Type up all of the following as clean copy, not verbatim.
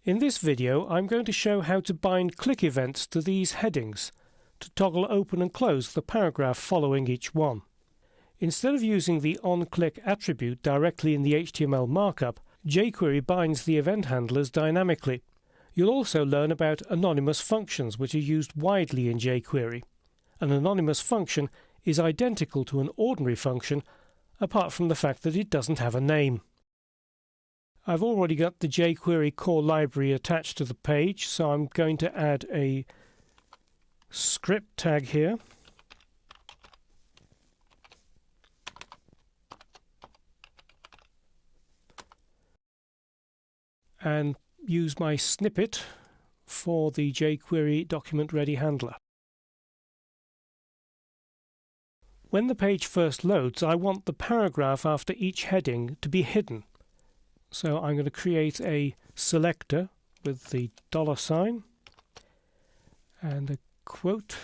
In this video, I'm going to show how to bind click events to these headings to toggle open and close the paragraph following each one. Instead of using the onClick attribute directly in the HTML markup, jQuery binds the event handlers dynamically. You'll also learn about anonymous functions, which are used widely in jQuery. An anonymous function is identical to an ordinary function, apart from the fact that it doesn't have a name. I've already got the jQuery core library attached to the page, so I'm going to add a script tag here. And use my snippet for the jQuery document ready handler. When the page first loads, I want the paragraph after each heading to be hidden. So I'm going to create a selector with the $sign and a quote,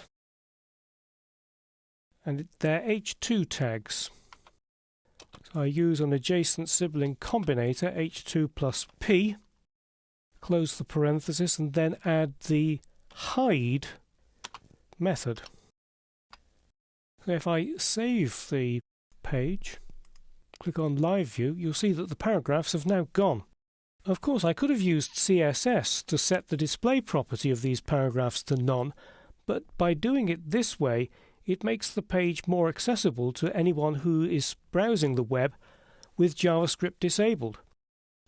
and they're H2 tags. So I use an adjacent sibling combinator, H2 plus P, close the parenthesis, and then add the hide method. So if I save the page, click on Live View, you'll see that the paragraphs have now gone. Of course, I could have used CSS to set the display property of these paragraphs to none, but by doing it this way, it makes the page more accessible to anyone who is browsing the web with JavaScript disabled.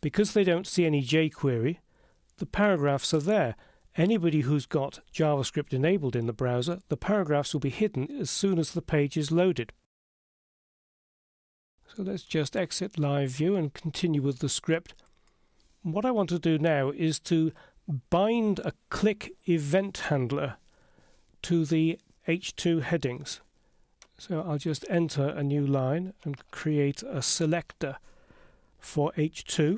Because they don't see any jQuery, the paragraphs are there. Anybody who's got JavaScript enabled in the browser, the paragraphs will be hidden as soon as the page is loaded. So let's just exit Live View and continue with the script. What I want to do now is to bind a click event handler to the H2 headings. So I'll just enter a new line and create a selector for H2.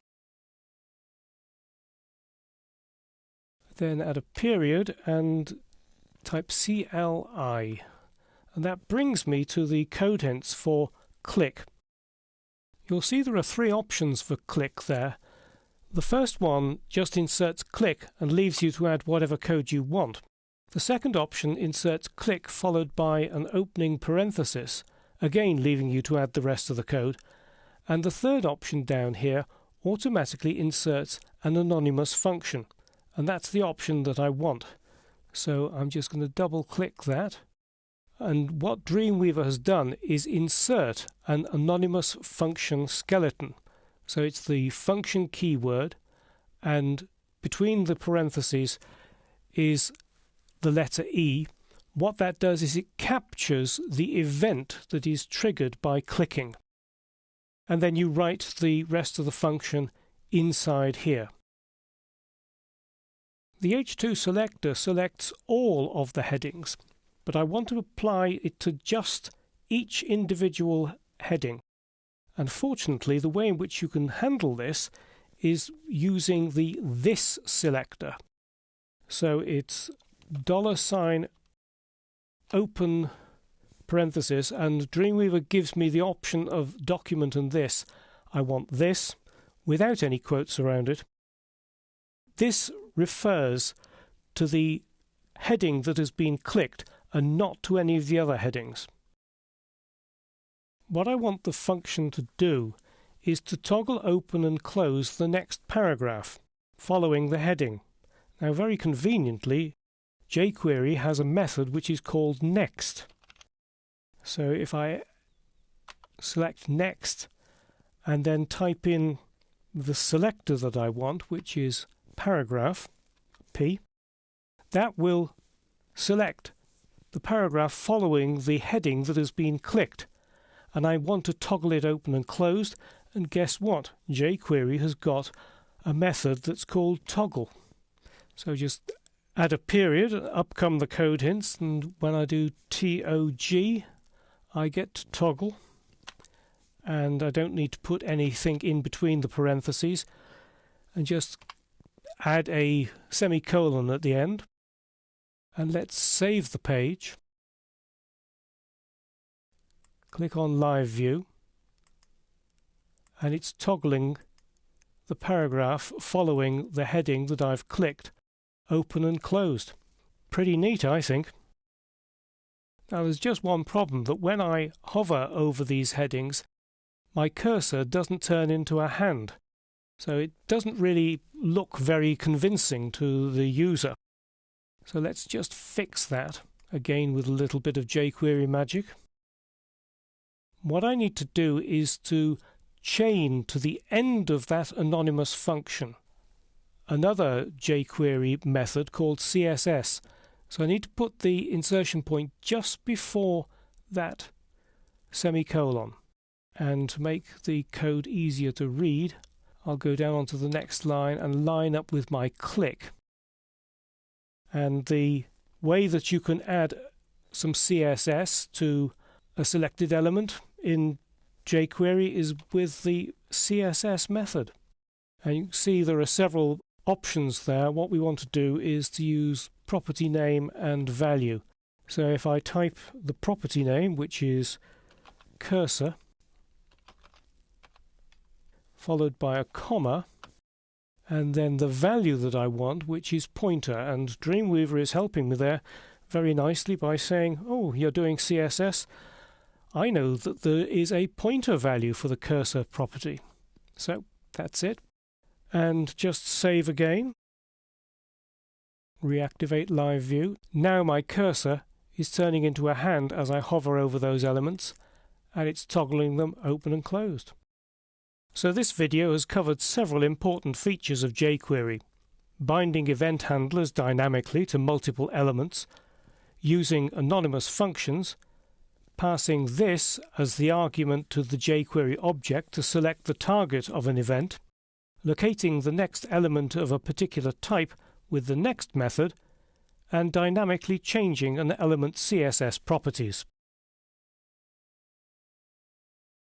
Then add a period and type CLI. And that brings me to the code hints for click. You'll see there are three options for click there. The first one just inserts click and leaves you to add whatever code you want. The second option inserts click followed by an opening parenthesis, again leaving you to add the rest of the code. And the third option down here automatically inserts an anonymous function. And that's the option that I want. So I'm just going to double click that. And what Dreamweaver has done is insert an anonymous function skeleton. So it's the function keyword, and between the parentheses is the letter E. What that does is it captures the event that is triggered by clicking. And then you write the rest of the function inside here. The H2 selector selects all of the headings, but I want to apply it to just each individual heading. And fortunately, the way in which you can handle this is using the this selector. So it's $sign open parenthesis, and Dreamweaver gives me the option of document and this. I want this without any quotes around it. This refers to the heading that has been clicked and not to any of the other headings. What I want the function to do is to toggle open and close the next paragraph following the heading. Now, very conveniently, jQuery has a method which is called next. So if I select next and then type in the selector that I want, which is paragraph P, that will select the paragraph following the heading that has been clicked. And I want to toggle it open and closed, and guess what? jQuery has got a method that's called toggle. So just add a period, up come the code hints, and when I do TOG, I get toggle, and I don't need to put anything in between the parentheses, and just add a semicolon at the end. And let's save the page. Click on Live View, and it's toggling the paragraph following the heading that I've clicked open and closed. Pretty neat, I think. Now there's just one problem, that when I hover over these headings, my cursor doesn't turn into a hand. So it doesn't really look very convincing to the user. So let's just fix that, again with a little bit of jQuery magic. What I need to do is to chain to the end of that anonymous function another jQuery method called CSS. So I need to put the insertion point just before that semicolon. And to make the code easier to read, I'll go down onto the next line and line up with my click. And the way that you can add some CSS to a selected element in jQuery is with the CSS method. And you can see there are several options there. What we want to do is to use property name and value. So if I type the property name, which is cursor, followed by a comma, and then the value that I want, which is pointer, and Dreamweaver is helping me there very nicely by saying, oh, you're doing CSS. I know that there is a pointer value for the cursor property. So that's it. And just save again. Reactivate live view. Now my cursor is turning into a hand as I hover over those elements, and it's toggling them open and closed. So this video has covered several important features of jQuery: binding event handlers dynamically to multiple elements, using anonymous functions, passing this as the argument to the jQuery object to select the target of an event, locating the next element of a particular type with the next method, and dynamically changing an element's CSS properties.